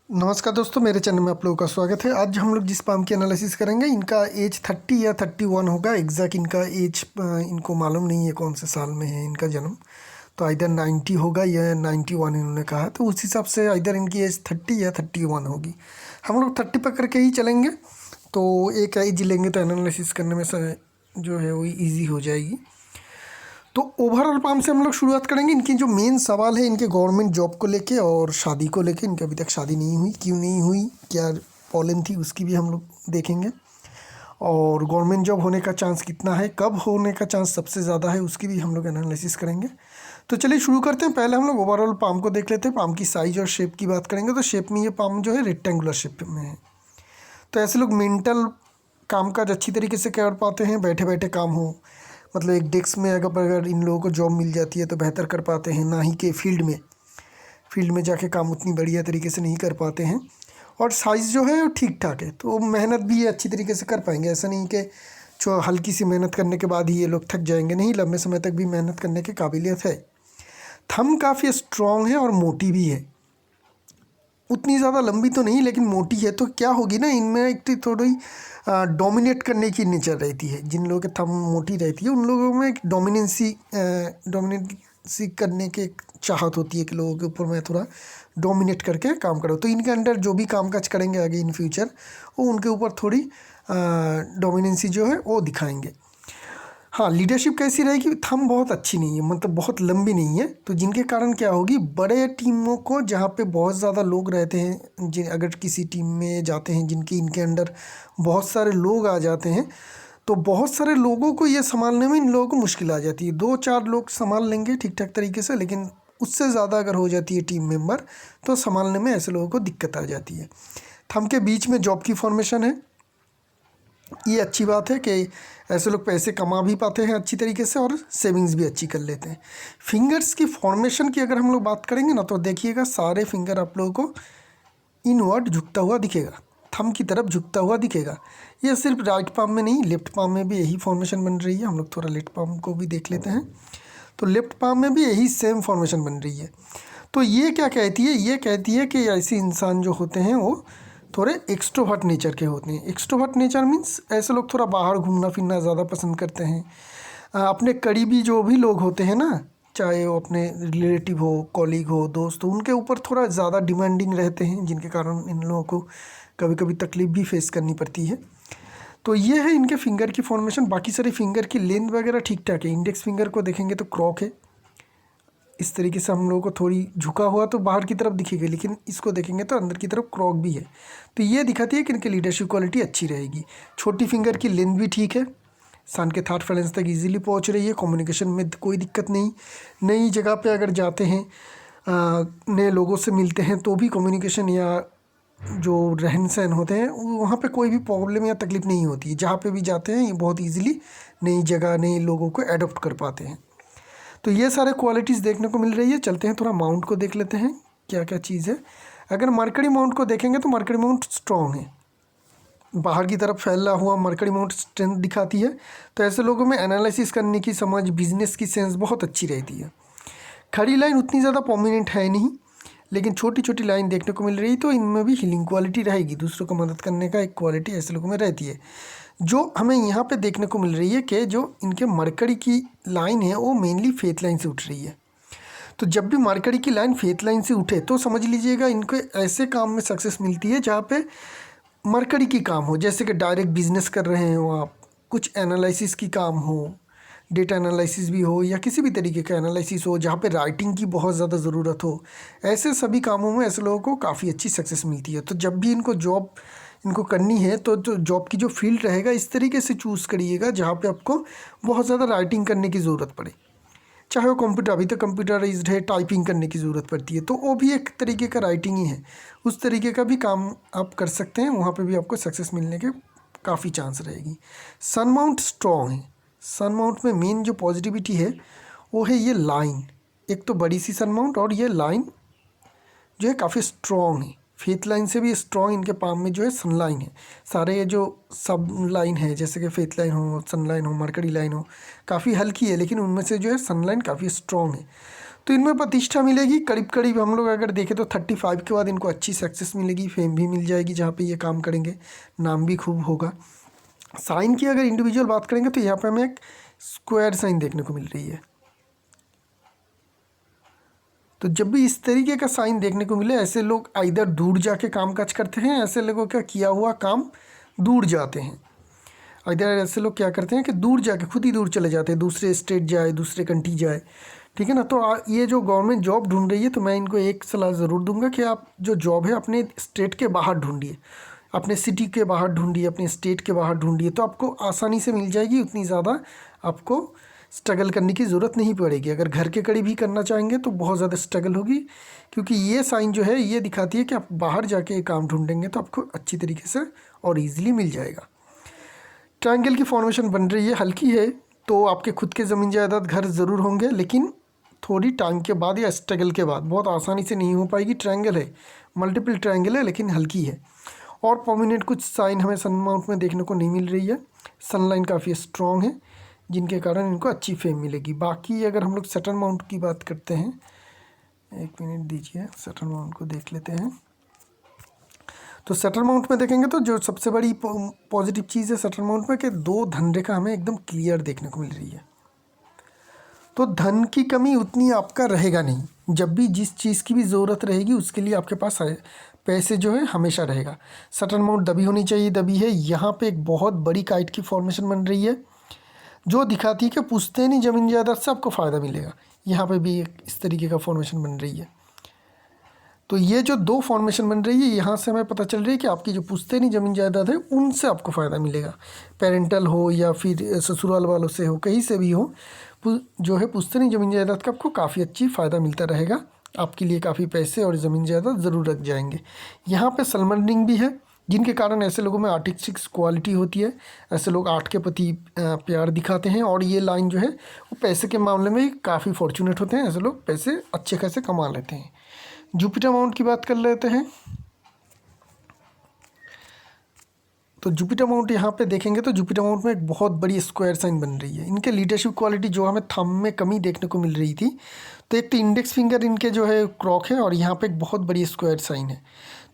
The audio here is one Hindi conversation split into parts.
नमस्कार दोस्तों, मेरे चैनल में आप लोगों का स्वागत है। आज हम लोग जिस पाम की एनालिसिस करेंगे, इनका एज 30 या 31 होगा। एग्जैक्ट इनका एज इनको मालूम नहीं है कौन से साल में है इनका जन्म। तो इधर 90 होगा या 91 इन्होंने कहा, तो उस हिसाब से इधर इनकी एज 30 या 31 होगी। हम लोग 30 पकड़ के ही चलेंगे, तो एक एज लेंगे तो एनालिसिस करने में जो है वो ईजी हो जाएगी। तो ओवरऑल पाम से हम लोग शुरुआत करेंगे। इनकी जो मेन सवाल है इनके गवर्नमेंट जॉब को लेके और शादी को लेके। इनकी अभी तक शादी नहीं हुई, क्यों नहीं हुई, क्या प्रॉब्लम थी, उसकी भी हम लोग देखेंगे। और गवर्नमेंट जॉब होने का चांस कितना है, कब होने का चांस सबसे ज़्यादा है, उसकी भी हम लोग एनालिसिस करेंगे। तो चलिए शुरू करते हैं। पहले हम लोग ओवरऑल पाम को देख लेते हैं। पाम की साइज़ और शेप की बात करेंगे तो शेप में ये पाम जो है रेक्टेंगुलर शेप में है। तो ऐसे लोग मेंटल काम काज अच्छी तरीके से कर पाते हैं। बैठे बैठे काम हो, मतलब एक डेस्क में अगर इन लोगों को जॉब मिल जाती है तो बेहतर कर पाते हैं, ना ही कि फील्ड में जाके काम उतनी बढ़िया तरीके से नहीं कर पाते हैं। और साइज़ जो है वो ठीक ठाक है, तो मेहनत भी अच्छी तरीके से कर पाएंगे। ऐसा नहीं कि जो हल्की सी मेहनत करने के बाद ही ये लोग थक जाएंगे, नहीं, लंबे समय तक भी मेहनत करने की काबिलियत है। थंब काफ़ी स्ट्रॉन्ग है और मोटी भी है। उतनी ज़्यादा लंबी तो नहीं लेकिन मोटी है, तो क्या होगी ना, इनमें एक थोड़ी डोमिनेट करने की नेचर रहती है। जिन लोगों के थंब मोटी रहती है उन लोगों में एक डोमिनेंसी करने की एक चाहत होती है कि लोगों के ऊपर मैं थोड़ा डोमिनेट करके काम करूँ। तो इनके अंडर जो भी काम काज करेंगे आगे इन फ्यूचर, वो उनके ऊपर थोड़ी डोमिनेंसी जो है वो दिखाएंगे। हाँ, लीडरशिप कैसी रहेगी, थंब बहुत अच्छी नहीं है, मतलब बहुत लंबी नहीं है। तो जिनके कारण क्या होगी, बड़े टीमों को जहाँ पे बहुत ज़्यादा लोग रहते हैं, अगर किसी टीम में जाते हैं जिनकी इनके अंडर बहुत सारे लोग आ जाते हैं, तो बहुत सारे लोगों को ये संभालने में इन लोगों को मुश्किल आ जाती है। 2-4 लोग संभाल लेंगे ठीक ठाक तरीके से, लेकिन उससे ज़्यादा अगर हो जाती है टीम मेंबर तो संभालने में ऐसे लोगों को दिक्कत आ जाती है। थंब के बीच में जॉब की फॉर्मेशन है, ये अच्छी बात है कि ऐसे लोग पैसे कमा भी पाते हैं अच्छी तरीके से और सेविंग्स भी अच्छी कर लेते हैं। फिंगर्स की फॉर्मेशन की अगर हम लोग बात करेंगे ना, तो देखिएगा सारे फिंगर आप लोगों को इनवर्ड झुकता हुआ दिखेगा, थंब की तरफ झुकता हुआ दिखेगा। ये सिर्फ राइट पाम में नहीं, लेफ्ट पाम में भी यही फॉर्मेशन बन रही है। हम लोग थोड़ा लेफ्ट पाम को भी देख लेते हैं। तो लेफ्ट पाम में भी यही सेम फॉर्मेशन बन रही है। तो ये क्या कहती है, ये कहती है कि ऐसे इंसान जो होते हैं वो थोड़े एक्सट्रोवर्ट नेचर के होते हैं। एक्सट्रोवर्ट नेचर मीन्स ऐसे लोग थोड़ा बाहर घूमना फिरना ज़्यादा पसंद करते हैं। अपने करीबी जो भी लोग होते हैं ना, चाहे वो अपने रिलेटिव हो, कॉलीग हो, दोस्त हो, उनके ऊपर थोड़ा ज़्यादा डिमांडिंग रहते हैं, जिनके कारण इन लोगों को कभी कभी तकलीफ़ भी फेस करनी पड़ती है। तो ये है इनके फिंगर की फॉर्मेशन। बाकी सारे फिंगर की लेंथ वगैरह ठीक ठाक है। इंडेक्स फिंगर को देखेंगे तो क्रॉक है, इस तरीके से हम लोगों को थोड़ी झुका हुआ तो बाहर की तरफ दिखेगी, लेकिन इसको देखेंगे तो अंदर की तरफ क्रॉक भी है। तो ये दिखाती है कि इनकी लीडरशिप क्वालिटी अच्छी रहेगी। छोटी फिंगर की लेंथ भी ठीक है, सन के थर्ड फैलेंस तक इजीली पहुंच रही है। कम्युनिकेशन में कोई दिक्कत नहीं। नई जगह पे अगर जाते हैं, नए लोगों से मिलते हैं, तो भी कम्युनिकेशन या जो रहन सहन होते हैं वहाँ पे कोई भी प्रॉब्लम या तकलीफ़ नहीं होती है। जहाँ पे भी जाते हैं ये बहुत ईजीली नई जगह नए लोगों को एडॉप्ट कर पाते हैं। तो ये सारे क्वालिटीज़ देखने को मिल रही है। चलते हैं थोड़ा माउंट को देख लेते हैं क्या क्या चीज़ है। अगर मरकरी माउंट को देखेंगे तो मरकरी माउंट स्ट्रॉन्ग है, बाहर की तरफ फैला हुआ मरकरी माउंट स्ट्रेंथ दिखाती है। तो ऐसे लोगों में एनालिसिस करने की समझ, बिजनेस की सेंस बहुत अच्छी रहती है। खड़ी लाइन उतनी ज़्यादा प्रोमिनेंट है नहीं, लेकिन छोटी छोटी लाइन देखने को मिल रही है, तो इनमें भी हीलिंग क्वालिटी रहेगी। दूसरों को मदद करने का एक क्वालिटी ऐसे लोगों में रहती है। जो हमें यहाँ पे देखने को मिल रही है कि जो इनके मरकरी की लाइन है वो मेनली फेथ लाइन से उठ रही है। तो जब भी मरकरी की लाइन फेथ लाइन से उठे तो समझ लीजिएगा इनको ऐसे काम में सक्सेस मिलती है जहाँ पे मरकरी की काम हो। जैसे कि डायरेक्ट बिजनेस कर रहे हो आप, कुछ एनालिसिस की काम हो, डेटा एनालिसिस भी हो, या किसी भी तरीके का एनालिसिस हो जहाँ पे राइटिंग की बहुत ज़्यादा ज़रूरत हो। ऐसे सभी कामों में ऐसे लोगों को काफ़ी अच्छी सक्सेस मिलती है। तो जब भी इनको जॉब इनको करनी है तो जॉब की जो फील्ड रहेगा इस तरीके से चूज़ करिएगा जहाँ पे आपको बहुत ज़्यादा राइटिंग करने की ज़रूरत पड़े। चाहे वो कंप्यूटर, अभी तो कंप्यूटराइज्ड है, टाइपिंग करने की ज़रूरत पड़ती है, तो वो भी एक तरीके का राइटिंग ही है। उस तरीके का भी काम आप कर सकते हैं, वहाँ पे भी आपको सक्सेस मिलने के काफ़ी चांस रहेगी। सन माउंट स्ट्रॉन्ग है। सन माउंट में मेन जो पॉजिटिविटी है वो है ये लाइन। एक तो बड़ी सी सन माउंट और ये लाइन जो है काफ़ी स्ट्रॉन्ग है। फेथ लाइन से भी स्ट्रॉन्ग इनके पाम में जो है सन लाइन है। सारे ये जो सब लाइन है, जैसे कि फेथ लाइन हो, सन लाइन हो, मरकरी लाइन हो, काफ़ी हल्की है, लेकिन उनमें से जो है सन लाइन काफ़ी स्ट्रॉन्ग है। तो इनमें प्रतिष्ठा मिलेगी करीब करीब, हम लोग अगर देखें तो 35 के बाद इनको अच्छी सक्सेस मिलेगी, फेम भी मिल जाएगी जहाँ पे ये काम करेंगे, नाम भी खूब होगा। साइन की अगर इंडिविजुअल बात करेंगे तो यहाँ पे हमें एक स्क्वायर साइन देखने को मिल रही है। तो जब भी इस तरीके का साइन देखने को मिले, ऐसे लोग इधर दूर जाके काम काज करते हैं, ऐसे लोगों का किया हुआ काम दूर जाते हैं। इधर ऐसे लोग क्या करते हैं कि दूर जाके खुद ही दूर चले जाते हैं, दूसरे स्टेट जाए, दूसरे कंट्री जाए, ठीक है ना। तो ये जो गवर्नमेंट जॉब ढूंढ रही है, तो मैं इनको एक सलाह ज़रूर दूंगा कि आप जो जॉब है अपने स्टेट के बाहर ढूंढिए, अपने सिटी के बाहर ढूंढिए, अपने स्टेट के बाहर ढूंढिए, तो आपको आसानी से मिल जाएगी। उतनी ज़्यादा आपको स्ट्रगल करने की ज़रूरत नहीं पड़ेगी। अगर घर के करीब ही करना चाहेंगे तो बहुत ज़्यादा स्ट्रगल होगी, क्योंकि ये साइन जो है ये दिखाती है कि आप बाहर जाके काम ढूंढेंगे तो आपको अच्छी तरीके से और ईजिली मिल जाएगा। ट्रायंगल की फॉर्मेशन बन रही है, हल्की है, तो आपके खुद के ज़मीन जायदाद घर ज़रूर होंगे, लेकिन थोड़ी टाइम के बाद या स्ट्रगल के बाद, बहुत आसानी से नहीं हो पाएगी। ट्रायंगल है, मल्टीपल ट्रायंगल है, लेकिन हल्की है। और परमानेंट कुछ साइन हमें सन माउंट में देखने को नहीं मिल रही है। सनलाइन काफ़ी स्ट्रॉन्ग है, जिनके कारण इनको अच्छी फेम मिलेगी। बाकी अगर हम लोग सैटर्न माउंट की बात करते हैं, एक मिनट दीजिए, सैटर्न माउंट को देख लेते हैं। तो सैटर्न माउंट में देखेंगे तो जो सबसे बड़ी पॉजिटिव चीज़ है सैटर्न माउंट में कि 2 धन रेखा हमें एकदम क्लियर देखने को मिल रही है। तो धन की कमी उतनी आपका रहेगा नहीं। जब भी जिस चीज़ की भी ज़रूरत रहेगी उसके लिए आपके पास पैसे जो है हमेशा रहेगा। सैटर्न माउंट दबी होनी चाहिए, दबी है। यहाँ पे एक बहुत बड़ी काइट की फॉर्मेशन बन रही है, जो दिखाती है कि पुश्तैनी ज़मीन जायदाद से आपको फ़ायदा मिलेगा। यहाँ पे भी एक इस तरीके का फॉर्मेशन बन रही है। तो ये जो 2 फॉर्मेशन बन रही है, यहाँ से हमें पता चल रही है कि आपकी जो पुश्तैनी ज़मीन जायदाद है उनसे आपको फ़ायदा मिलेगा। पेरेंटल हो या फिर ससुराल वालों से हो, कहीं से भी हो, जो है पुश्तैनी ज़मीन जायदाद का आपको काफ़ी अच्छी फ़ायदा मिलता रहेगा। आपके लिए काफ़ी पैसे और ज़मीन जायदाद ज़रूर रख जाएंगे। यहाँ पे सलमान रिंग भी है, जिनके कारण ऐसे लोगों में आर्टिस्टिक क्वालिटी होती है। ऐसे लोग आर्ट के प्रति प्यार दिखाते हैं, और ये लाइन जो है वो पैसे के मामले में काफ़ी फॉर्चुनेट होते हैं। ऐसे लोग पैसे अच्छे खासे कमा लेते हैं। जुपिटर माउंट की बात कर लेते हैं। तो जुपिटर माउंट यहाँ पे देखेंगे तो जुपिटर माउंट में एक बहुत बड़ी स्क्वायर साइन बन रही है। इनके लीडरशिप क्वालिटी जो हमें थंब में कमी देखने को मिल रही थी, तो एक तो इंडेक्स फिंगर इनके जो है क्रॉक है, और यहाँ पे एक बहुत बड़ी स्क्वायर साइन है,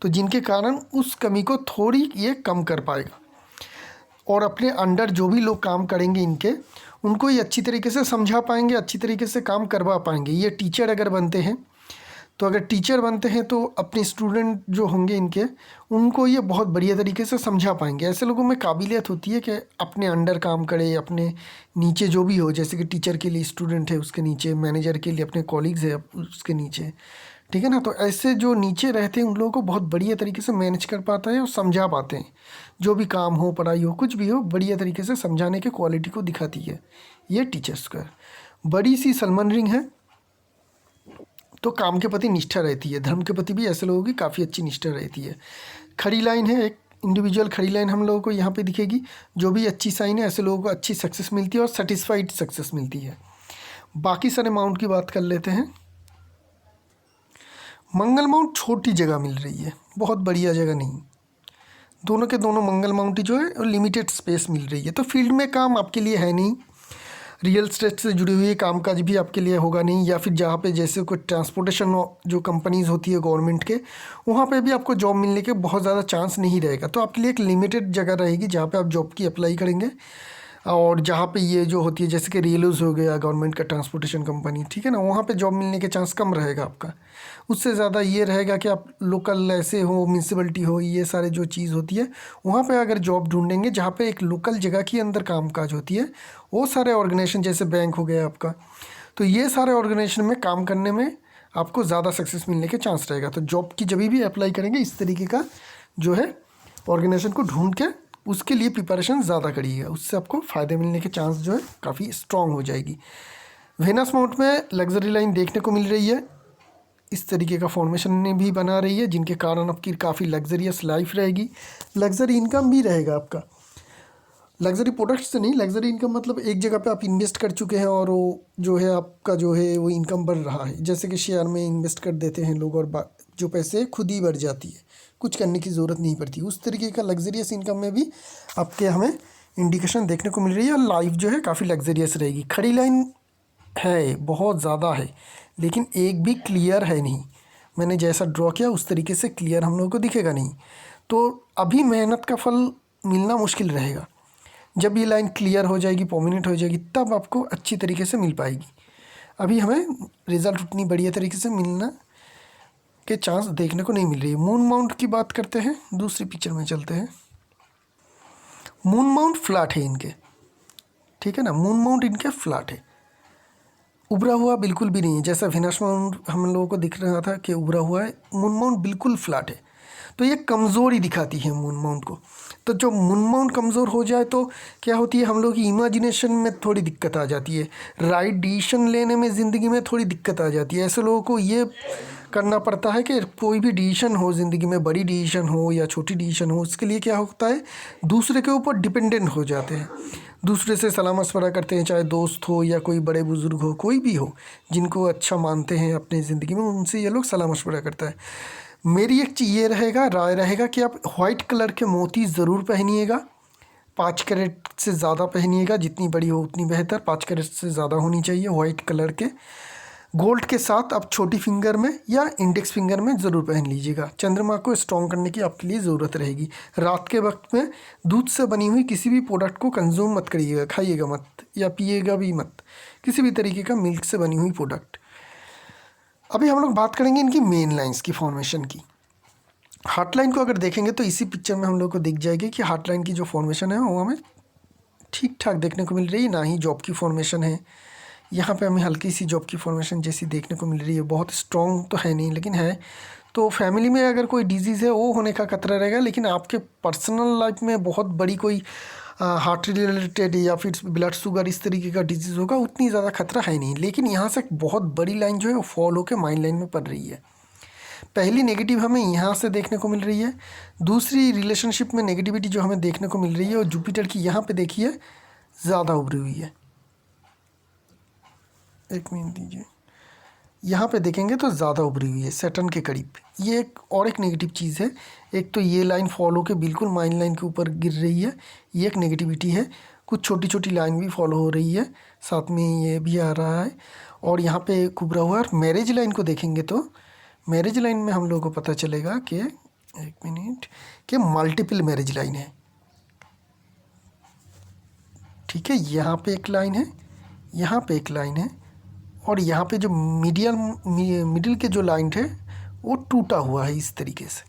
तो जिनके कारण उस कमी को थोड़ी ये कम कर पाएगा। और अपने अंडर जो भी लोग काम करेंगे इनके, उनको ये अच्छी तरीके से समझा पाएंगे, अच्छी तरीके से काम करवा पाएंगे। ये टीचर अगर बनते हैं, तो अगर टीचर बनते हैं तो अपने स्टूडेंट जो होंगे इनके, उनको ये बहुत बढ़िया तरीके से समझा पाएंगे। ऐसे लोगों में काबिलियत होती है कि अपने अंडर काम करे, अपने नीचे जो भी हो, जैसे कि टीचर के लिए स्टूडेंट है उसके नीचे, मैनेजर के लिए अपने कॉलीग्स है उसके नीचे, ठीक है ना। तो ऐसे जो नीचे रहते हैं उन लोगों को बहुत बढ़िया तरीके से मैनेज कर पाता है और समझा पाते हैं। जो भी काम हो, पढ़ाई हो, कुछ भी हो, बढ़िया तरीके से समझाने के क्वालिटी को दिखाती है ये टीचर्स का। बड़ी सी सलमान रिंग है, तो काम के प्रति निष्ठा रहती है। धर्म के प्रति भी ऐसे लोगों की काफ़ी अच्छी निष्ठा रहती है। खड़ी लाइन है, एक इंडिविजुअल खड़ी लाइन हम लोगों को यहाँ पे दिखेगी। जो भी अच्छी साइन है, ऐसे लोगों को अच्छी सक्सेस मिलती है और सेटिस्फाइड सक्सेस मिलती है। बाकी सारे माउंट की बात कर लेते हैं। मंगल माउंट छोटी जगह मिल रही है, बहुत बढ़िया जगह नहीं। दोनों के दोनों मंगल माउंट जो है लिमिटेड स्पेस मिल रही है। तो फील्ड में काम आपके लिए है नहीं, रियल एस्टेट से जुड़ी हुई कामकाज भी आपके लिए होगा नहीं, या फिर जहाँ पे जैसे कोई ट्रांसपोर्टेशन जो कंपनीज़ होती है गवर्नमेंट के, वहाँ पे भी आपको जॉब मिलने के बहुत ज़्यादा चांस नहीं रहेगा। तो आपके लिए एक लिमिटेड जगह रहेगी जहाँ पे आप जॉब की अप्लाई करेंगे, और जहाँ पे ये जो होती है जैसे कि रेलवेज हो गया, गवर्नमेंट का ट्रांसपोर्टेशन कंपनी, ठीक है ना, वहाँ पे जॉब मिलने के चांस कम रहेगा आपका। उससे ज़्यादा ये रहेगा कि आप लोकल ऐसे हो, म्यूनसिपलिटी हो, ये सारे जो चीज़ होती है वहाँ पे अगर जॉब ढूंढेंगे जहाँ पे एक लोकल जगह के अंदर कामकाज होती है, वो सारे ऑर्गेनाइजेशन जैसे बैंक हो गया आपका, तो ये सारे ऑर्गेनाइजेशन में काम करने में आपको ज़्यादा सक्सेस मिलने के चांस रहेगा। तो जॉब की जब भी अप्लाई करेंगे, इस तरीके का जो है ऑर्गेनाइजेशन को ढूंढ के उसके लिए प्रिपरेशन ज़्यादा करिएगा, उससे आपको फ़ायदे मिलने के चांस जो है काफ़ी स्ट्रॉन्ग हो जाएगी। वेनस माउंट में लग्जरी लाइन देखने को मिल रही है, इस तरीके का फॉर्मेशन ने भी बना रही है, जिनके कारण आपकी काफ़ी लग्जरियस लाइफ रहेगी। लग्जरी इनकम भी रहेगा आपका। लग्जरी प्रोडक्ट्स से नहीं, लग्जरी इनकम मतलब एक जगह पे आप इन्वेस्ट कर चुके हैं और वो जो है आपका जो है वो इनकम बढ़ रहा है। जैसे कि शेयर में इन्वेस्ट कर देते हैं लोग और जो पैसे खुद ही बढ़ जाती है, कुछ करने की ज़रूरत नहीं पड़ती। उस तरीके का लग्जरियस इनकम में भी आपके हमें इंडिकेशन देखने को मिल रही है, और लाइफ जो है काफ़ी लग्जरियस रहेगी। खड़ी लाइन है, बहुत ज़्यादा है, लेकिन एक भी क्लियर है नहीं। मैंने जैसा ड्रॉ किया उस तरीके से क्लियर हम लोगों को दिखेगा नहीं। तो अभी मेहनत का फल मिलना मुश्किल रहेगा। जब ये लाइन क्लियर हो जाएगी, प्रोमिनेंट हो जाएगी, तब आपको अच्छी तरीके से मिल पाएगी। अभी हमें रिज़ल्ट उतनी बढ़िया तरीके से मिलना के चांस देखने को नहीं मिल रही है। मून माउंट की बात करते हैं, दूसरी पिक्चर में चलते हैं। मून माउंट फ्लैट है इनके, ठीक है ना। मून माउंट इनके फ्लैट है, उभरा हुआ बिल्कुल भी नहीं है। जैसा विनस माउंट हम लोगों को दिख रहा था कि उभरा हुआ है, मून माउंट बिल्कुल फ्लैट है। तो ये कमज़ोरी दिखाती है मून माउंट को। तो जो मून माउंट कमज़ोर हो जाए तो क्या होती है, हम लोग की इमेजिनेशन में थोड़ी दिक्कत आ जाती है, राइट डिसीजन लेने में ज़िंदगी में थोड़ी दिक्कत आ जाती है। ऐसे लोगों को ये करना पड़ता है कि कोई भी डिसीजन हो ज़िंदगी में, बड़ी डिसीजन हो या छोटी डिसीजन हो, उसके लिए क्या होता है, दूसरे के ऊपर डिपेंडेंट हो जाते हैं, दूसरे से सलाह मशवरा करते हैं, चाहे दोस्त हो या कोई बड़े बुज़ुर्ग हो, कोई भी हो जिनको अच्छा मानते हैं अपनी ज़िंदगी में, उनसे ये लोग सलाह मशवरा करता है। मेरी एक चीज़ ये रहेगा, राय रहेगा कि आप वाइट कलर के मोती ज़रूर पहनिएगा, 5 कैरेट से ज़्यादा पहनिएगा, जितनी बड़ी हो उतनी बेहतर, 5 कैरेट से ज़्यादा होनी चाहिए वाइट कलर के। गोल्ड के साथ आप छोटी फिंगर में या इंडेक्स फिंगर में ज़रूर पहन लीजिएगा। चंद्रमा को स्ट्रॉन्ग करने की आपके लिए ज़रूरत रहेगी। रात के वक्त में दूध से बनी हुई किसी भी प्रोडक्ट को कंज्यूम मत करिएगा, खाइएगा मत या पिएगा भी मत, किसी भी तरीके का मिल्क से बनी हुई प्रोडक्ट। अभी हम लोग बात करेंगे इनकी मेन लाइंस की फॉर्मेशन की। हार्ट लाइन को अगर देखेंगे तो इसी पिक्चर में हम लोग को दिख जाएगी कि हार्ट लाइन की जो फॉर्मेशन है वो हमें ठीक ठाक देखने को मिल रही है, ना ही जॉब की फॉर्मेशन है। यहाँ पे हमें हल्की सी जॉब की फॉर्मेशन जैसी देखने को मिल रही है, बहुत स्ट्रॉन्ग तो है नहीं लेकिन है। तो फैमिली में अगर कोई डिजीज़ है वो होने का खतरा रहेगा, लेकिन आपके पर्सनल लाइफ में बहुत बड़ी कोई हार्ट रिलेटेड या फिर ब्लड शुगर इस तरीके का डिजीज़ होगा, उतनी ज़्यादा खतरा है नहीं। लेकिन यहाँ से एक बहुत बड़ी लाइन जो है वो फॉल होकर माइंड लाइन में पड़ रही है। पहली नेगेटिव हमें यहाँ से देखने को मिल रही है। दूसरी रिलेशनशिप में नेगेटिविटी जो हमें देखने को मिल रही है, और जुपिटर की यहाँ पे देखिए ज़्यादा उभरी हुई है। एक मिनट दीजिए, यहाँ पे देखेंगे तो ज़्यादा उभरी हुई है सैटर्न के करीब। ये एक और एक नेगेटिव चीज़ है। एक तो ये लाइन फॉलो के बिल्कुल माइंड लाइन के ऊपर गिर रही है, ये एक नेगेटिविटी है। कुछ छोटी छोटी लाइन भी फॉलो हो रही है, साथ में ये भी आ रहा है। और यहाँ पे उभरा हुआ है। मैरिज लाइन को देखेंगे तो मैरिज लाइन में हम लोगों को पता चलेगा कि एक मिनट कि मल्टीपल मैरिज लाइन है, ठीक है। यहाँ पे एक लाइन है, यहाँ पे एक लाइन है, और यहाँ पे जो मिडिल के जो लाइन है वो टूटा हुआ है इस तरीके से।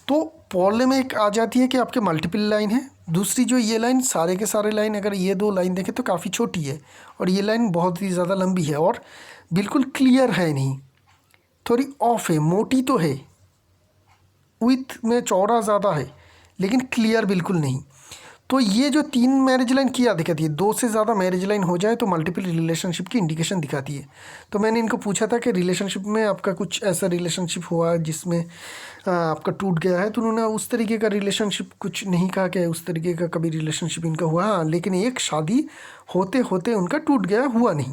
तो प्रॉब्लम एक आ जाती है कि आपके मल्टीपल लाइन है। दूसरी जो ये लाइन, सारे के सारे लाइन अगर ये दो लाइन देखें तो काफ़ी छोटी है, और ये लाइन बहुत ही ज़्यादा लंबी है और बिल्कुल क्लियर है नहीं, थोड़ी ऑफ है। मोटी तो है, विथ में चौड़ा ज़्यादा है, लेकिन क्लियर बिल्कुल नहीं। तो ये जो 3 मैरिज लाइन क्या दिखाती है, 2 से ज़्यादा मैरिज लाइन हो जाए तो मल्टीपल रिलेशनशिप की इंडिकेशन दिखाती है। तो मैंने इनको पूछा था कि रिलेशनशिप में आपका कुछ ऐसा रिलेशनशिप हुआ जिसमें आपका टूट गया है, तो उन्होंने उस तरीके का रिलेशनशिप कुछ नहीं कहा कि उस तरीके का कभी रिलेशनशिप इनका हुआ। हाँ, लेकिन एक शादी होते होते उनका टूट गया, हुआ नहीं।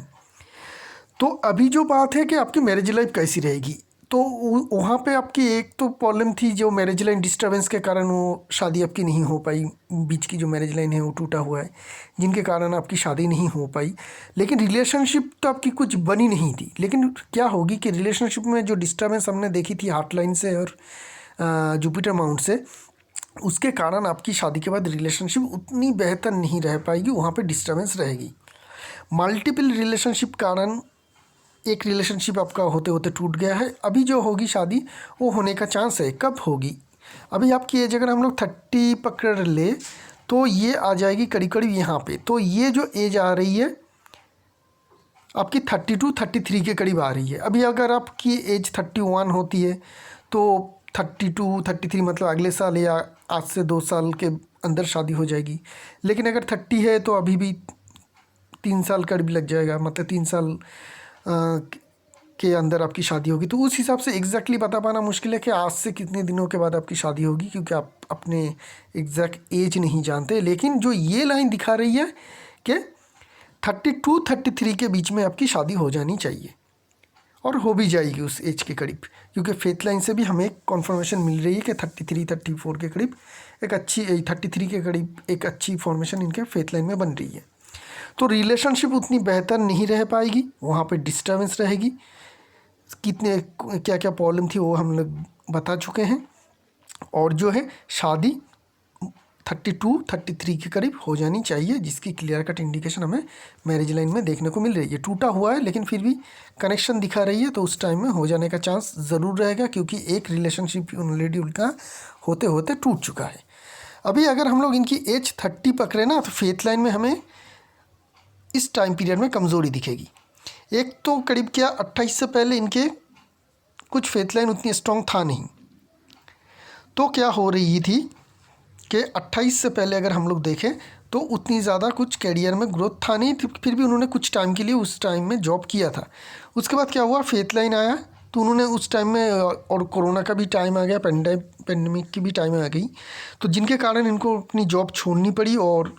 तो अभी जो बात है कि आपकी मैरिज लाइफ कैसी रहेगी, तो वहाँ पे आपकी एक तो प्रॉब्लम थी, जो मैरिज लाइन डिस्टर्बेंस के कारण वो शादी आपकी नहीं हो पाई। बीच की जो मैरिज लाइन है वो टूटा हुआ है, जिनके कारण आपकी शादी नहीं हो पाई। लेकिन रिलेशनशिप तो आपकी कुछ बनी नहीं थी। लेकिन क्या होगी कि रिलेशनशिप में जो डिस्टर्बेंस हमने देखी थी हार्ट लाइन से और जुपिटर माउंट से, उसके कारण आपकी शादी के बाद रिलेशनशिप उतनी बेहतर नहीं रह पाएगी, वहाँ पर डिस्टर्बेंस रहेगी। मल्टीपल रिलेशनशिप कारण एक रिलेशनशिप आपका होते होते टूट गया है। अभी जो होगी शादी वो होने का चांस है। कब होगी, अभी आपकी एज अगर हम लोग 30 पकड़ ले तो ये आ जाएगी करीब करीब यहाँ पे। तो ये जो एज आ रही है आपकी 32 33 के करीब आ रही है। अभी अगर आपकी एज 31 होती है तो 32 33 मतलब अगले साल या आज से 2 साल के अंदर शादी हो जाएगी। लेकिन अगर 30 है तो अभी भी 3 साल करीब लग जाएगा, मतलब 3 साल के अंदर आपकी शादी होगी। तो उस हिसाब से एग्जैक्टली बता पाना मुश्किल है कि आज से कितने दिनों के बाद आपकी शादी होगी, क्योंकि आप अपने एग्जैक्ट एज नहीं जानते। लेकिन जो ये लाइन दिखा रही है कि 32 33 के बीच में आपकी शादी हो जानी चाहिए, और हो भी जाएगी उस एज के करीब, क्योंकि फेथ लाइन से भी हमें एक कॉन्फर्मेशन मिल रही है कि 33 34 के करीब एक अच्छी 33 के करीब एक अच्छी फॉर्मेशन इनके फेथ लाइन में बन रही है। तो रिलेशनशिप उतनी बेहतर नहीं रह पाएगी, वहाँ पे डिस्टर्बेंस रहेगी। कितने क्या क्या प्रॉब्लम थी वो हम लोग बता चुके हैं। और जो है शादी 32-33 के करीब हो जानी चाहिए, जिसकी क्लियर कट इंडिकेशन हमें मैरिज लाइन में देखने को मिल रही है। टूटा हुआ है लेकिन फिर भी कनेक्शन दिखा रही है, तो उस टाइम में हो जाने का चांस ज़रूर रहेगा, क्योंकि एक रिलेशनशिप ऑलरेडी उनका होते होते टूट चुका है। अभी अगर हम लोग इनकी एज 30 पकड़े ना, तो फेथ लाइन में हमें इस टाइम पीरियड में कमज़ोरी दिखेगी। एक तो करीब क्या 28 से पहले इनके कुछ फेथ लाइन उतनी स्ट्रॉन्ग था नहीं, तो क्या हो रही थी कि 28 से पहले अगर हम लोग देखें तो उतनी ज़्यादा कुछ करियर में ग्रोथ था नहीं, फिर भी उन्होंने कुछ टाइम के लिए उस टाइम में जॉब किया था। उसके बाद क्या हुआ, फेथ लाइन आया, तो उन्होंने उस टाइम में और कोरोना का भी टाइम आ गया, पेंडेमिक की भी टाइम आ गई, तो जिनके कारण इनको अपनी जॉब छोड़नी पड़ी, और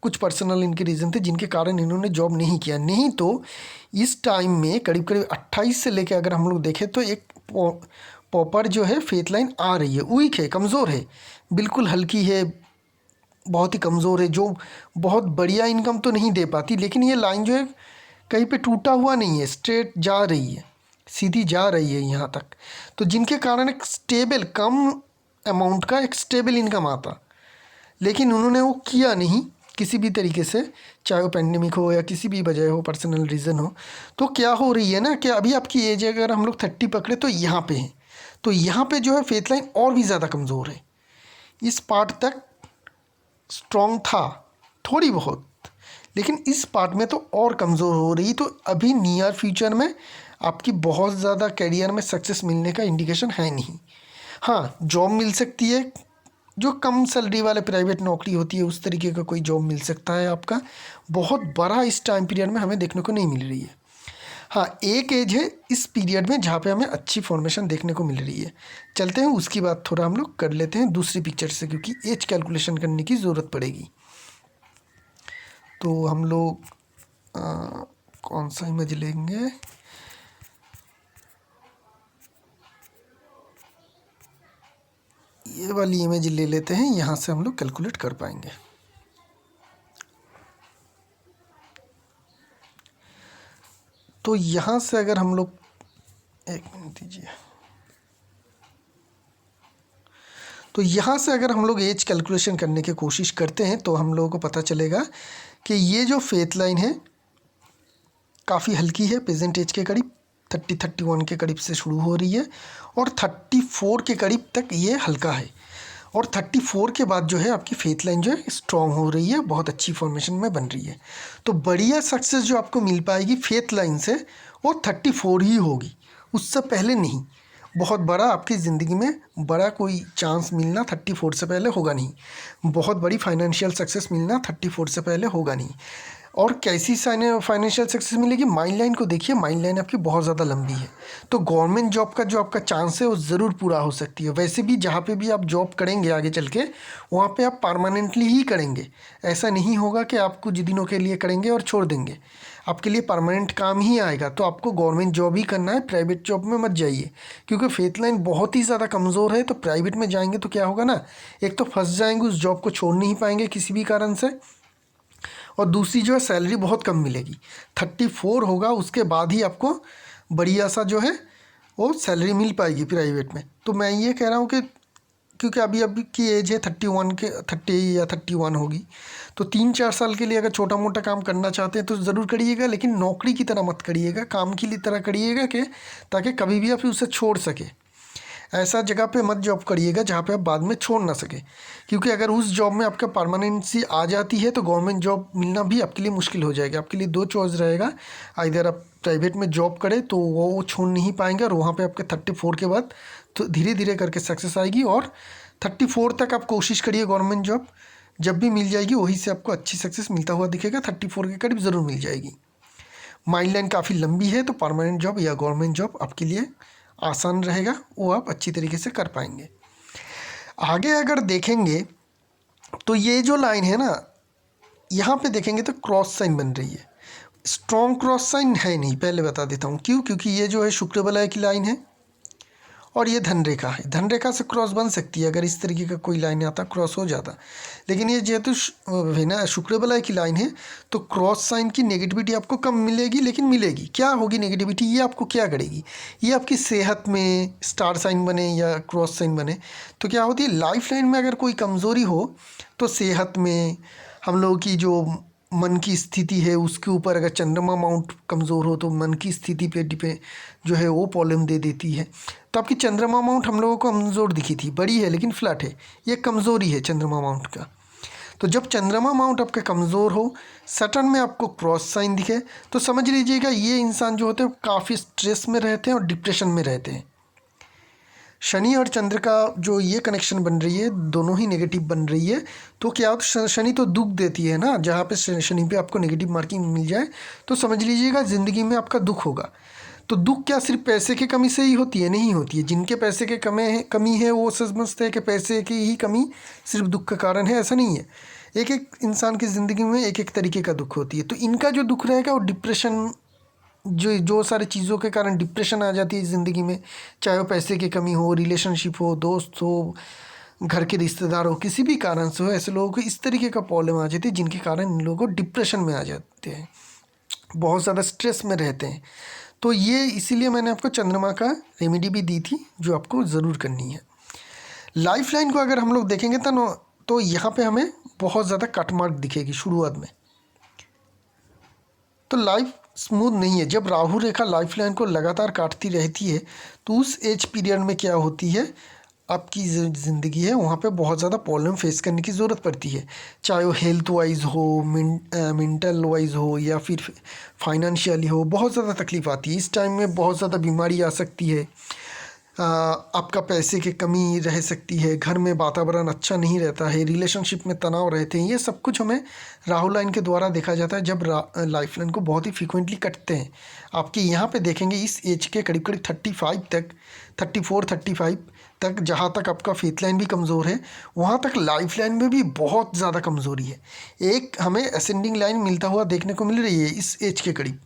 कुछ पर्सनल इनके रीज़न थे जिनके कारण इन्होंने जॉब नहीं किया। नहीं तो इस टाइम में करीब करीब 28 से लेकर अगर हम लोग देखें तो एक प्रॉपर जो है फेथ लाइन आ रही है, वीक है, कमज़ोर है, बिल्कुल हल्की है, बहुत ही कमज़ोर है, जो बहुत बढ़िया इनकम तो नहीं दे पाती, लेकिन ये लाइन जो है कहीं पे टूटा हुआ नहीं है, स्ट्रेट जा रही है, सीधी जा रही है यहाँ तक, तो जिनके कारण एक स्टेबल कम अमाउंट का एक स्टेबल इनकम आता, लेकिन उन्होंने वो किया नहीं किसी भी तरीके से, चाहे वो पेंडेमिक हो या किसी भी वजह हो, पर्सनल रीज़न हो। तो क्या हो रही है ना कि अभी आपकी एज अगर हम लोग 30 पकड़े तो यहाँ पे है, तो यहाँ पे जो है फेथ लाइन और भी ज़्यादा कमज़ोर है। इस पार्ट तक स्ट्रॉन्ग था थोड़ी बहुत, लेकिन इस पार्ट में तो और कमज़ोर हो रही, तो अभी नियर फ्यूचर में आपकी बहुत ज़्यादा करियर में सक्सेस मिलने का इंडिकेशन है नहीं। हाँ, जॉब मिल सकती है, जो कम सैलरी वाले प्राइवेट नौकरी होती है उस तरीके का कोई जॉब मिल सकता है आपका, बहुत बड़ा इस टाइम पीरियड में हमें देखने को नहीं मिल रही है। हाँ, एक एज है इस पीरियड में जहाँ पे हमें अच्छी फॉर्मेशन देखने को मिल रही है। चलते हैं उसकी बात थोड़ा हम लोग कर लेते हैं दूसरी पिक्चर से, क्योंकि एज कैलकुलेशन करने की ज़रूरत पड़ेगी। तो हम लोग कौन सा इमेज लेंगे, ये वाली इमेज ले लेते हैं, यहाँ से हम लोग कैलकुलेट कर पाएंगे। तो यहाँ से अगर हम लोग, एक मिनट दीजिए, तो यहाँ से अगर हम लोग एज कैलकुलेशन करने की कोशिश करते हैं तो हम लोगों को पता चलेगा कि ये जो फेथ लाइन है काफ़ी हल्की है, प्रेजेंट एज के करीब 30-31 के करीब से शुरू हो रही है, और 34 के करीब तक ये हल्का है, और 34 के बाद जो है आपकी फेथ लाइन जो है स्ट्रॉन्ग हो रही है, बहुत अच्छी फॉर्मेशन में बन रही है। तो बढ़िया सक्सेस जो आपको मिल पाएगी फेथ लाइन से वो 34 ही होगी, उससे पहले नहीं। बहुत बड़ा आपकी ज़िंदगी में बड़ा कोई चांस मिलना 34 से पहले होगा नहीं, बहुत बड़ी फाइनेंशियल सक्सेस मिलना 34 से पहले होगा नहीं। और कैसी फाइनेंशियल सक्सेस मिलेगी, माइंड लाइन को देखिए, माइंड लाइन आपकी बहुत ज़्यादा लंबी है, तो गवर्नमेंट जॉब का जो आपका चांस है वो ज़रूर पूरा हो सकती है। वैसे भी जहाँ पे भी आप जॉब करेंगे आगे चल के, वहाँ पे आप परमानेंटली ही करेंगे, ऐसा नहीं होगा कि आप कुछ दिनों के लिए करेंगे और छोड़ देंगे, आपके लिए परमानेंट काम ही आएगा। तो आपको गवर्नमेंट जॉब ही करना है, प्राइवेट जॉब में मत जाइए, क्योंकि फेथ लाइन बहुत ही ज़्यादा कमज़ोर है। तो प्राइवेट में जाएंगे तो क्या होगा ना, एक तो फंस जाएंगे, उस जॉब को छोड़ नहीं पाएंगे किसी भी कारण से, और दूसरी जो है सैलरी बहुत कम मिलेगी। 34 होगा उसके बाद ही आपको बढ़िया सा जो है वो सैलरी मिल पाएगी प्राइवेट में। तो मैं ये कह रहा हूँ कि क्योंकि अभी की एज है 30 या 31 होगी, तो 3-4 साल के लिए अगर छोटा मोटा काम करना चाहते हैं तो ज़रूर करिएगा, लेकिन नौकरी की तरह मत करिएगा, काम की तरह करिएगा कि ताकि कभी भी आप उसे छोड़ सके। ऐसा जगह पे मत जॉब करिएगा जहाँ पे आप बाद में छोड़ ना सके, क्योंकि अगर उस जॉब में आपका परमानेंसी आ जाती है तो गवर्नमेंट जॉब मिलना भी आपके लिए मुश्किल हो जाएगा। आपके लिए 2 चॉइस रहेगा, इधर आप प्राइवेट में जॉब करें तो वो छोड़ नहीं पाएंगे, और वहाँ पे आपके 34 के बाद तो धीरे धीरे करके सक्सेस आएगी, और 34 तक आप कोशिश करिए गवर्नमेंट जॉब, जब भी मिल जाएगी वहीं से आपको अच्छी सक्सेस मिलता हुआ दिखेगा, 34 के करीब ज़रूर मिल जाएगी। माइंड लाइन काफ़ी लंबी है, तो परमानेंट जॉब या गवर्नमेंट जॉब आपके लिए आसान रहेगा, वो आप अच्छी तरीके से कर पाएंगे। आगे अगर देखेंगे तो ये जो लाइन है ना, यहाँ पे देखेंगे तो क्रॉस साइन बन रही है, स्ट्रॉन्ग क्रॉस साइन है नहीं, पहले बता देता हूँ क्यों, क्योंकि ये जो है शुक्र वलय की लाइन है, और ये धन रेखा है, धन रेखा से क्रॉस बन सकती है अगर इस तरीके का कोई लाइन आता, क्रॉस हो जाता। लेकिन ये जेहेतु शुक्र बलय की लाइन है तो क्रॉस साइन की नेगेटिविटी आपको कम मिलेगी, लेकिन मिलेगी। क्या होगी नेगेटिविटी, ये आपको क्या करेगी, ये आपकी सेहत में स्टार साइन बने या क्रॉस साइन बने तो क्या होती है, लाइफ लाइन में अगर कोई कमज़ोरी हो तो सेहत में, हम लोगों की जो मन की स्थिति है उसके ऊपर अगर चंद्रमा माउंट कमज़ोर हो तो मन की स्थिति पे जो है वो प्रॉब्लम दे देती है। तो आपकी चंद्रमा माउंट हम लोगों को कमज़ोर दिखी थी, बड़ी है लेकिन फ्लैट है, ये कमज़ोरी है चंद्रमा माउंट का। तो जब चंद्रमा माउंट आपका कमज़ोर हो, सटर्न में आपको क्रॉस साइन दिखे, तो समझ लीजिएगा ये इंसान जो होते हैं काफ़ी स्ट्रेस में रहते हैं और डिप्रेशन में रहते हैं। शनि और चंद्र का जो ये कनेक्शन बन रही है, दोनों ही नेगेटिव बन रही है, तो क्या होता, शनि तो दुख देती है ना, जहाँ पे शनि पे आपको नेगेटिव मार्किंग मिल जाए तो समझ लीजिएगा ज़िंदगी में आपका दुख होगा। तो दुख क्या सिर्फ पैसे की कमी से ही होती है, नहीं होती है। जिनके पैसे के कमी है वो समझते हैं कि पैसे की ही कमी सिर्फ दुख का कारण है, ऐसा नहीं है। एक एक इंसान की ज़िंदगी में एक एक तरीके का दुख होती है। तो इनका जो दुख रहेगा वो डिप्रेशन, जो सारी चीज़ों के कारण डिप्रेशन आ जाती है ज़िंदगी में, चाहे वो पैसे की कमी हो, रिलेशनशिप हो, दोस्त हो, घर के रिश्तेदार हो, किसी भी कारण से हो, ऐसे लोगों को इस तरीके का प्रॉब्लम आ जाती है जिनके कारण इन लोगों को डिप्रेशन में आ जाते हैं, बहुत ज़्यादा स्ट्रेस में रहते हैं। तो ये इसीलिए मैंने आपको चंद्रमा का रेमेडी भी दी थी जो आपको ज़रूर करनी है। लाइफ लाइन को अगर हम लोग देखेंगे तो यहाँ पे हमें बहुत ज़्यादा कट मार्क दिखेगी शुरुआत में, तो लाइफ स्मूथ नहीं है। जब राहु रेखा लाइफ लाइन को लगातार काटती रहती है तो उस एज पीरियड में क्या होती है, आपकी ज़िंदगी है वहाँ पे बहुत ज़्यादा प्रॉब्लम फेस करने की ज़रूरत पड़ती है, चाहे वो हेल्थ वाइज हो, मेंटल वाइज हो या फिर फाइनेंशियली हो, बहुत ज़्यादा तकलीफ़ आती है। इस टाइम में बहुत ज़्यादा बीमारी आ सकती है, आपका पैसे की कमी रह सकती है, घर में वातावरण अच्छा नहीं रहता है, रिलेशनशिप में तनाव रहते हैं। ये सब कुछ हमें राहु लाइन के द्वारा देखा जाता है जब लाइफ लाइन को बहुत ही फ्रिक्वेंटली कटते हैं। आपके यहाँ पे देखेंगे इस एज के करीब करीब 35 तक, 34-35 तक, जहाँ तक आपका फेथ लाइन भी कमज़ोर है वहाँ तक लाइफ लाइन में भी बहुत ज़्यादा कमज़ोरी है। एक हमें असेंडिंग लाइन मिलता हुआ देखने को मिल रही है इस एज के करीब,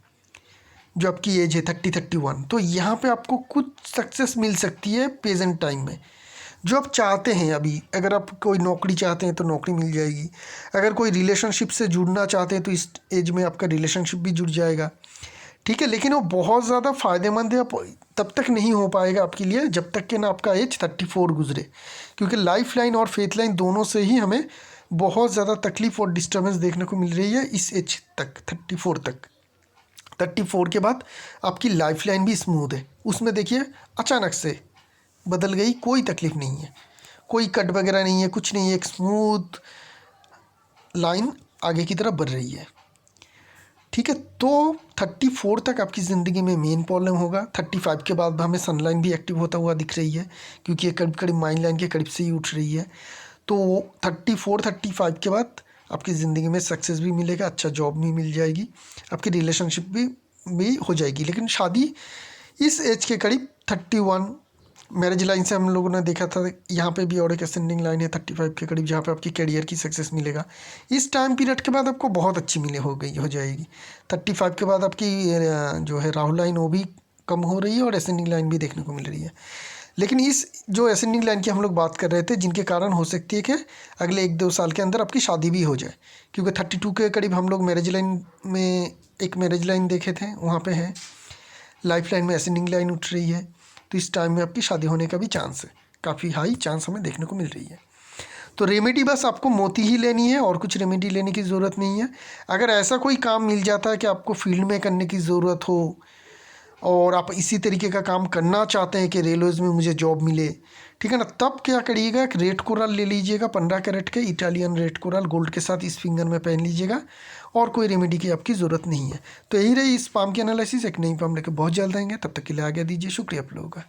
जो आपकी एज है 30-31। तो यहाँ पे आपको कुछ सक्सेस मिल सकती है प्रेजेंट टाइम में जो आप चाहते हैं। अभी अगर आप कोई नौकरी चाहते हैं तो नौकरी मिल जाएगी, अगर कोई रिलेशनशिप से जुड़ना चाहते हैं तो इस एज में आपका रिलेशनशिप भी जुड़ जाएगा, ठीक है। लेकिन वो बहुत ज़्यादा फ़ायदेमंद है, तब तक नहीं हो पाएगा आपके लिए जब तक कि ना आपका एज 34 गुजरे, क्योंकि लाइफ लाइन और फेथ लाइन दोनों से ही हमें बहुत ज़्यादा तकलीफ़ और डिस्टर्बेंस देखने को मिल रही है इस एज तक, 34 तक। 34 के बाद आपकी लाइफ लाइन भी स्मूथ है, उसमें देखिए अचानक से बदल गई, कोई तकलीफ नहीं है, कोई कट वगैरह नहीं है, कुछ नहीं है, एक स्मूथ लाइन आगे की तरफ बढ़ रही है, ठीक है। तो 34 तक आपकी ज़िंदगी में मेन प्रॉब्लम होगा। 35 के बाद हमें सनलाइन भी एक्टिव होता हुआ दिख रही है क्योंकि ये करीब करीब माइंड लाइन के करीब से ही उठ रही है। तो 34-35 के बाद आपकी ज़िंदगी में सक्सेस भी मिलेगा, अच्छा जॉब भी मिल जाएगी, आपकी रिलेशनशिप भी हो जाएगी। लेकिन शादी इस एज के करीब 31 मैरिज लाइन से हम लोगों ने देखा था, यहाँ पे भी और एक असेंडिंग लाइन है 35 के करीब जहाँ पे आपकी करियर की सक्सेस मिलेगा। इस टाइम पीरियड के बाद आपको बहुत अच्छी हो जाएगी। 35 के बाद आपकी जो है राहु लाइन वो भी कम हो रही है और असेंडिंग लाइन भी देखने को मिल रही है। लेकिन इस जो असेंडिंग लाइन की हम लोग बात कर रहे थे, जिनके कारण हो सकती है कि अगले 1-2 साल के अंदर आपकी शादी भी हो जाए, क्योंकि 32 के करीब हम लोग मैरिज लाइन में एक मैरिज लाइन देखे थे, वहाँ पे है लाइफ लाइन में असेंडिंग लाइन उठ रही है। तो इस टाइम में आपकी शादी होने का भी चांस है, काफ़ी हाई चांस हमें देखने को मिल रही है। तो रेमेडी बस आपको मोती ही लेनी है और कुछ रेमेडी लेने की ज़रूरत नहीं है। अगर ऐसा कोई काम मिल जाता है कि आपको फील्ड में करने की ज़रूरत हो और आप इसी तरीके का काम करना चाहते हैं कि रेलवेज़ में मुझे जॉब मिले, ठीक है ना, तब क्या करिएगा, एक रेड कोरल ले लीजिएगा, 15 कैरेट के इटालियन रेड कोरल गोल्ड के साथ इस फिंगर में पहन लीजिएगा, और कोई रेमेडी की आपकी ज़रूरत नहीं है। तो यही रही इस पाम की एनालिसिस, एक नई पाम लेकर बहुत जल्द आएंगे, तब तक के लिए आगे दीजिए। शुक्रिया आप लोगों का।